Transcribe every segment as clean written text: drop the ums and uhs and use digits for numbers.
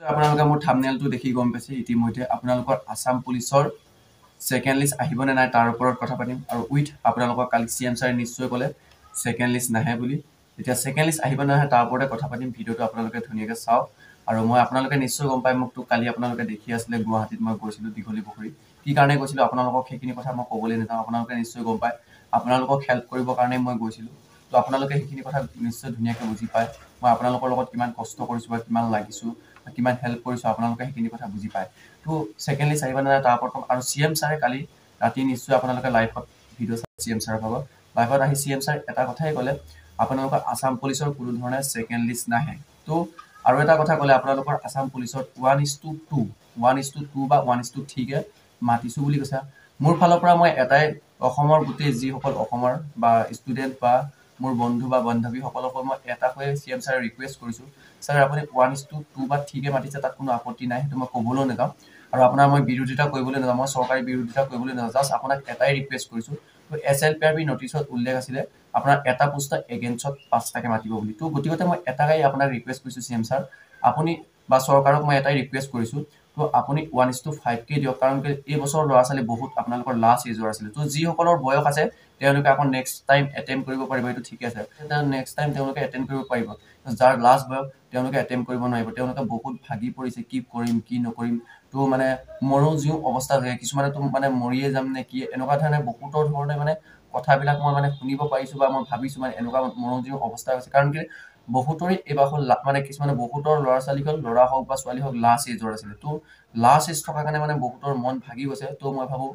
আপোনালোকে মোৰ থাম্বনেইলটো দেখি গম পাইছে ইতিমধ্যে আপোনালোকৰ আসাম পুলিচৰ সেকেন্ড লিষ্ট আহিবনে নাই তাৰ ওপৰত কথা পাতিম আৰু উইথ আপোনালোকক কালি CM ছাৰে নিশ্চয় ক'লে সেকেন্ড লিষ্ট নাহে বুলি এতিয়া সেকেন্ড লিষ্ট আহিব নাহে তাৰ ওপৰতে কথা পাতিম ভিডিঅ'টো আপোনালোকে ধুনীয়াকৈ চাওক আৰু মই আপোনালোকে নিশ্চয় গম পাই মোক তো কালি আপোনালোকে দেখি আছিলে গুৱাহাটীত মই গৈছিলোঁ দীঘলী পুখুৰী কি কাৰণে গৈছিলোঁ আপোনালোকক সেইখিনি কথা মই ক'বলৈ নাযাওঁ আপোনালোকে নিশ্চয় গম পায় আপোনালোকক হেল্প কৰিবৰ কাৰণে মই গৈছিলোঁ তো আপোনালোকে সেইখিনি কথা নিশ্চয় ধুনীয়াকৈ বুজি পায় মই আপোনালোকৰ লগত কিমান কষ্ট কৰিছোঁ বা কিমান লাগিছোঁ কিমান হেল্প কৰিছোঁ আপোনালোকে সেইখিনি কথা বুজি পায় তো সেকেন্ড লিষ্ট আহিব নাযায় তাৰ ওপৰত আৰু CM ছাৰে কালি ৰাতি নিশ্চয় আপোনালোকে লাইভত ভিডিঅ' চাই CM ছাৰৰ ভাগত লাইভত আহি CM ছাৰে এটা কথাই ক'লে আপোনালোকৰ আসাম পুলিচৰ কোনো ধৰণে সেকেন্ড লিষ্ট নাহে তো আৰু এটা কথা ক'লে আপোনালোকৰ আসাম পুলিচৰ 1:2 1:2 বা 1:3কে মাতিছোঁ বুলি কৈছে মোৰ ফালৰ পৰা মই এটাই অসমৰ গোটেই যিসকল অসমৰ বা ষ্টুডেণ্ট বা মোৰ বন্ধু বা বান্ধৱীসকলক মই এটা হৈ CM ছাৰে ৰিকুৱেষ্ট কৰিছোঁ ছাৰ আপুনি 1:2 বা 3কে মাতিছে তাত কোনো আপত্তি নাই সেইটো মই ক'বলৈ নাযাওঁ আৰু আপোনাৰ মই বিৰোধিতা কৰিবলৈ নাযাওঁ মই চৰকাৰী বিৰোধিতা কৰিবলৈ নাযাওঁ জাষ্ট আপোনাক এটাই ৰিকুৱেষ্ট কৰিছোঁ তো SLPRB নটিচত উল্লেখ আছিলে আপোনাৰ এটা পোষ্টত এগেইনষ্টত 5টাকে মাতিব বুলি তো গতিকে মই এটাই আপোনাক ৰিকুৱেষ্ট কৰিছোঁ CM ছাৰ আপুনি বা চৰকাৰক মই এটাই ৰিকুৱেষ্ট কৰিছোঁ তো আপুনি 1:5কে দিয়ক কাৰণ এই বছৰ ল'ৰা ছোৱালী বহুত আপোনালোকৰ লাষ্ট এজৰ আছিলে তো যিসকলৰ বয়স আছে তেওঁলোকে আকৌ নেক্সট টাইম এটেম্প কৰিব পাৰিব এইটো ঠিক আছে নেক্সট টাইম তেওঁলোকে এটেম্প কৰিব পাৰিব যাৰ লাষ্ট বয়স তেওঁলোকে এটেম্প কৰিব নোৱাৰিব তেওঁলোকে বহুত ভাগি পৰিছে কি কৰিম কি নকৰিম তো মানে মৰো যিও অৱস্থা থাকে কিছুমানে তো মানে মৰিয়ে যাম নে কি এনেকুৱা ধৰণে বহুতৰ ধৰণে মানে কথাবিলাক মই মানে শুনিব পাৰিছোঁ বা মই ভাবিছোঁ মানে এনেকুৱা মৰো যিও অৱস্থা হৈছে কাৰণ কি বহুতৰে এইবাৰ হ'ল মানে কিছুমানে বহুতৰ ল'ৰা ছোৱালী হ'ল ল'ৰা হওক বা ছোৱালী হওক লাষ্ট এজৰ আছিলে তো লাষ্ট এজ থকাৰ কাৰণে মানে বহুতৰ মন ভাগি গৈছে তো মই ভাবোঁ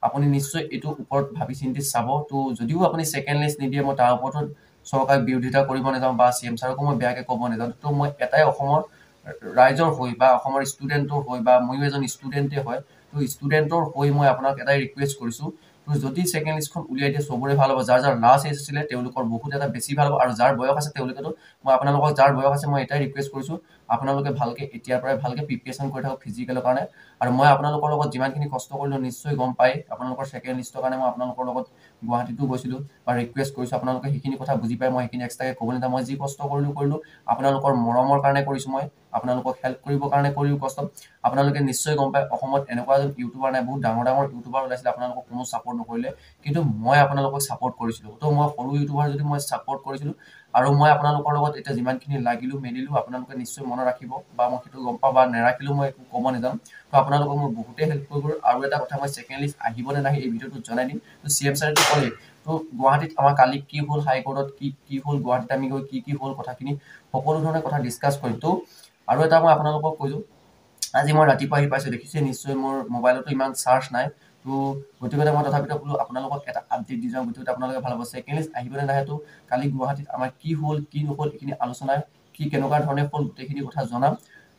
আপুনি নিশ্চয় এইটো ওপৰত ভাবি চিন্তি চাব তো যদিও আপুনি সেকেন্ড লিষ্ট নিদিয়ে মই তাৰ ওপৰতো চৰকাৰক বিৰোধিতা কৰিব নাযাওঁ বা CM ছাৰকো মই বেয়াকৈ ক'ব নাযাওঁ তো মই এটাই অসমৰ ৰাইজৰ হৈ বা অসমৰ ষ্টুডেণ্টৰ হৈ বা ময়ো এজন ষ্টুডেণ্টে হয় তো ষ্টুডেণ্টৰ হৈ মই আপোনাক এটাই ৰিকুৱেষ্ট কৰিছোঁ তো যদি সেকেন্ড লিষ্টখন উলিয়াই দিয়ে চবৰে ভাল হ'ব যাৰ লাষ্ট এজ আছিলে তেওঁলোকৰ বহুত এটা বেছি ভাল হ'ব আৰু যাৰ বয়স আছে তেওঁলোকেতো মই আপোনালোকক যাৰ বয়স আছে মই এটাই ৰিকুৱেষ্ট কৰিছোঁ আপোনালোকে ভালকৈ এতিয়াৰ পৰাই ভালকৈ প্ৰিপেৰেশ্যন কৰি থাকক ফিজিকেলৰ কাৰণে আৰু মই আপোনালোকৰ লগত যিমানখিনি কষ্ট কৰিলোঁ নিশ্চয় গম পাই আপোনালোকৰ সেকেন্ড লিষ্টৰ কাৰণে মই আপোনালোকৰ লগত গুৱাহাটীতো গৈছিলোঁ বা ৰিকুৱেষ্ট কৰিছোঁ আপোনালোকে সেইখিনি কথা বুজি পাই মই সেইখিনি এক্সট্ৰাকৈ ক'বলৈ নাযাওঁ মই যি কষ্ট কৰিলোঁ আপোনালোকৰ মৰমৰ কাৰণে কৰিছোঁ মই আপোনালোকক হেল্প কৰিবৰ কাৰণে কৰিও কষ্ট আপোনালোকে নিশ্চয় গম পায় অসমত এনেকুৱা এজন ইউটিউবাৰ নাই বহুত ডাঙৰ ডাঙৰ ইউটিউবাৰ ওলাইছিলে আপোনালোকক কোনো ছাপোৰ্ট নকৰিলে কিন্তু মই আপোনালোকক ছাপোৰ্ট কৰিছিলোঁ তো মই সৰু ইউটিউবাৰ যদি মই ছাপোৰ্ট কৰিছিলোঁ আৰু মই আপোনালোকৰ লগত এতিয়া যিমানখিনি লাগিলোঁ মেলিলোঁ আপোনালোকে নিশ্চয় মনত ৰাখিব বা মই সেইটো গম পাওঁ বা নেৰাখিলেও মই একো ক'ব নাযাওঁ তো আপোনালোকক মই বহুতেই হেল্প কৰিব আৰু এটা কথা মই সেকেন্ড লিষ্ট আহিব নে নাহে এই ভিডিঅ'টোত জনাই দিম তো CM ছাৰেতো ক'লেই তো গুৱাহাটীত আমাৰ কালি কি হ'ল হাইকোৰ্টত কি হ'ল গুৱাহাটীত আমি গৈ কি হ'ল কথাখিনি সকলো ধৰণে কথা ডিছকাছ কৰিম তো আৰু এটা মই আপোনালোকক কৈছোঁ আজি মই ৰাতিপুৱা আহি পাইছোঁ দেখিছে নিশ্চয় মোৰ মোবাইলতো ইমান চাৰ্জ নাই তো গতিকে মই তথাপিতো বোলো আপোনালোকক এটা আপডেট দি যাওঁ গতিকে আপোনালোকে ভাল হ'ব সেকেন্ড লিষ্ট আহিবলৈ নাহে তো কালি গুৱাহাটীত আমাৰ কি হ'ল কি নহ'ল এইখিনি আলোচনা কি কেনেকুৱা ধৰণে হ'ল গোটেইখিনি কথা জনাম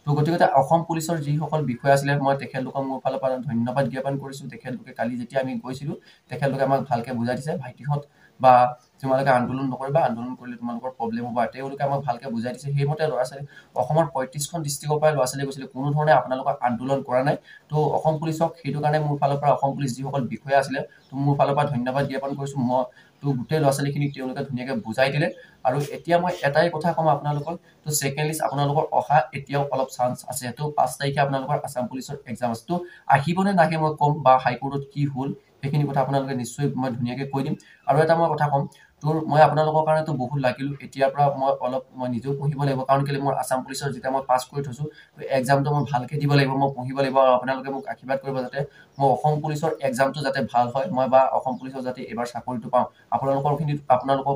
তো গতিকে অসম পুলিচৰ যিসকল বিষয়া আছিলে মই তেখেতলোকক মোৰ ফালৰ পৰা ধন্যবাদ জ্ঞাপন কৰিছোঁ তেখেতলোকে কালি যেতিয়া আমি গৈছিলোঁ তেখেতলোকে আমাক ভালকৈ বুজাই দিছে ভাইটিহঁত বা তোমালোকে আন্দোলন নকৰিবা আন্দোলন কৰিলে তোমালোকৰ প্ৰব্লেম হ'ব তেওঁলোকে আমাক ভালকৈ বুজাই দিছে সেইমতে ল'ৰা ছোৱালী অসমৰ 35খন ডিষ্ট্ৰিক্টৰ পৰাই ল'ৰা ছোৱালী গৈছিলে কোনো ধৰণে আপোনালোকক আন্দোলন কৰা নাই তো অসম পুলিচক সেইটো কাৰণে মোৰ ফালৰ পৰা অসম পুলিচ যিসকল বিষয়া আছিলে তো মোৰ ফালৰ পৰা ধন্যবাদ জ্ঞাপন কৰিছোঁ মই তো গোটেই ল'ৰা ছোৱালীখিনিক তেওঁলোকে ধুনীয়াকৈ বুজাই দিলে আৰু এতিয়া মই এটাই কথা ক'ম আপোনালোকক তো সেকেন্ড লিষ্ট আপোনালোকৰ অহা এতিয়াও অলপ চান্স আছে তো 5 তাৰিখে আপোনালোকৰ আসাম পুলিচৰ এক্সাম আছে তো আহিবনে নাহে মই ক'ম বা হাইকোৰ্টত কি হ'ল সেইখিনি কথা আপোনালোকে নিশ্চয় মই ধুনীয়াকৈ কৈ দিম আৰু এটা মই কথা ক'ম তোৰ মই আপোনালোকৰ কাৰণেতো বহুত লাগিলোঁ এতিয়াৰ পৰা মই নিজেও পঢ়িব লাগিব কাৰণ কেলৈ মোৰ আসাম পুলিচৰ যেতিয়া মই পাছ কৰি থৈছোঁ তো এক্সামটো মই ভালকৈ দিব লাগিব মই পঢ়িব লাগিব আৰু আপোনালোকে মোক আশীৰ্বাদ কৰিব যাতে মই অসম পুলিচৰ এক্সামটো যাতে ভাল হয় মই বা অসম পুলিচৰ যাতে এইবাৰ চাকৰিটো পাওঁ আপোনালোকৰ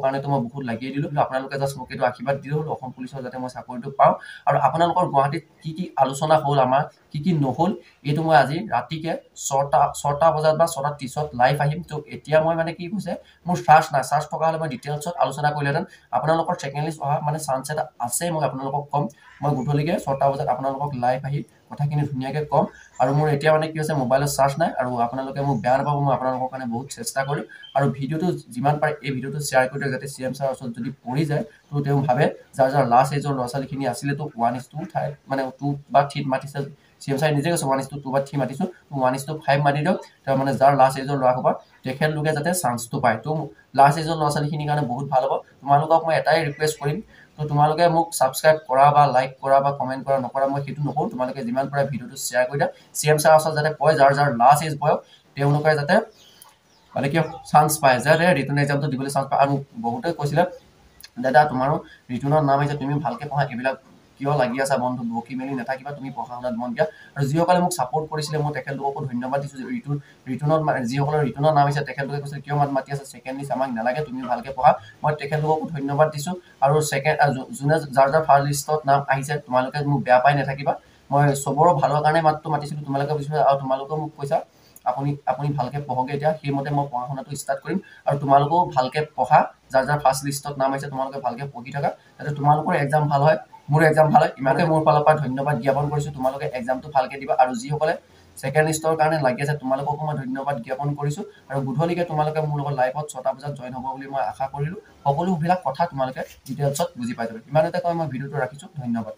কাৰণেতো মই বহুত লাগিয়ে দিলোঁ আপোনালোকে জাষ্ট মোক এইটো আশীৰ্বাদ দিলেই হ'ল অসম পুলিচৰ যাতে মই চাকৰিটো পাওঁ আৰু আপোনালোকৰ গুৱাহাটীত কি আলোচনা হ'ল আমাৰ কি নহ'ল এইটো মই আজি ৰাতিকে 6টা বজাত বা 6:30 লাইভ আহিম তো এতিয়া মই মানে কি হৈছে মোৰ চাৰ্জ নাই চাৰ্জ থকা হ'লে মই ডিটেইলছত আলোচনা কৰিলেহেঁতেন আপোনালোকৰ সেকেন্ড লিষ্ট অহা মানে চান্স এটা আছে মই আপোনালোকক ক'ম মই গধূলিকৈ 6টা বজাত আপোনালোকক লাইভ আহি কথাখিনি ধুনীয়াকৈ ক'ম আৰু মোৰ এতিয়া মানে কি হৈছে মোবাইলত চাৰ্জ নাই আৰু আপোনালোকে মোক বেয়া নাপাব মই আপোনালোকৰ কাৰণে বহুত চেষ্টা কৰিম আৰু ভিডিঅ'টো যিমান পাৰে এই ভিডিঅ'টো শ্বেয়াৰ কৰি দিয়ক যাতে CM ছাৰৰ ওচৰত যদি পৰি যায় তো তেওঁ ভাবে যাৰ লাষ্ট এজৰ ল'ৰা ছোৱালীখিনি আছিলে তো 1:2 মানে 2 বা 3 মাতিছে CM ছাৰে নিজে কৈছে 1:2 বা 3 মাতিছোঁ তো 1:5 মাতি দিয়ক তাৰ মানে যাৰ লাষ্ট এজৰ ল'ৰা হ'ব তেখেতলোকে যাতে চান্সটো পায় তো লাষ্ট এজৰ ল'ৰা ছোৱালীখিনিৰ কাৰণে বহুত ভাল হ'ব তোমালোকক মই এটাই ৰিকুৱেষ্ট কৰিম তো তোমালোকে মোক ছাবস্ক্ৰাইব কৰা বা লাইক কৰা বা কমেণ্ট কৰা নকৰা মই সেইটো নকৰোঁ। তোমালোকে যিমান পাৰে ভিডিঅ'টো শ্বেয়াৰ কৰি দিয়া, CM ছাৰৰ ওচৰত যাতে কয় যাৰ যাৰ লাষ্ট এজ বয়স তেওঁলোকে যাতে মানে কি চান্স পায়, যাতে ৰিটাৰ্ণ এক্সামটো দিবলৈ চান্স পায়। আৰু বহুতে কৈছিলে দাদা তোমাৰো ৰিটাৰ্ণৰ নাম আহিছে, তুমি ভালকৈ পঢ়া, এইবিলাক কিয় লাগি আছা বন্ধু, বকি মেলি নাথাকিবা, তুমি পঢ়া শুনাত মন দিয়া। আৰু যিসকলে মোক ছাপোৰ্ট কৰিছিলে মই তেখেতলোককো ধন্যবাদ দিছোঁ। ৰিটাৰ্ণত যিসকলৰ ৰিটাৰ্ণৰ নাম আহিছে তেখেতলোকে কৈছে কিয় মাতি আছে, ছেকেণ্ড লিষ্ট আমাক নালাগে, তুমি ভালকৈ পঢ়া। মই তেখেতলোককো ধন্যবাদ দিছোঁ। আৰু যোনে যাৰ যাৰ ফাৰ্ষ্ট লিষ্টত নাম আহিছে তোমালোকে মোক বেয়া পাই নাথাকিবা, মই চবৰে ভালৰ কাৰণে মাতটো মাতিছিলোঁ, তোমালোকে বুজিছা। আৰু তোমালোকেও মোক কৈছা আপুনি ভালকৈ পঢ়কে, এতিয়া সেইমতে মই পঢ়া শুনাটো ষ্টাৰ্ট কৰিম। আৰু তোমালোকেও ভালকৈ পঢ়া, যাৰ যাৰ ফাৰ্ষ্ট লিষ্টত নাম আহিছে তোমালোকে ভালকৈ পঢ়ি থাকা, যাতে তোমালোকৰ এক্সাম ভাল হয়, মোৰ এক্সাম ভাল হয়। ইমানকে মোৰ ফালৰ পৰা ধন্যবাদ জ্ঞাপন কৰিছোঁ। তোমালোকে এক্সামটো ভালকৈ দিবা। আৰু যিসকলে ছেকেণ্ড লিষ্টৰ কাৰণে লাগি আছে তোমালোককো মই ধন্যবাদ জ্ঞাপন কৰিছোঁ। আৰু গধূলিকৈ তোমালোকে মোৰ লগত লাইভত 6টা বজাত জইন হ'ব বুলি মই আশা কৰিলোঁ। সকলোবিলাক কথা তোমালোকে ডিটেইলছত বুজি পাই যাবা। ইমানতে কৈ মই ভিডিঅ'টো ৰাখিছোঁ। ধন্যবাদ।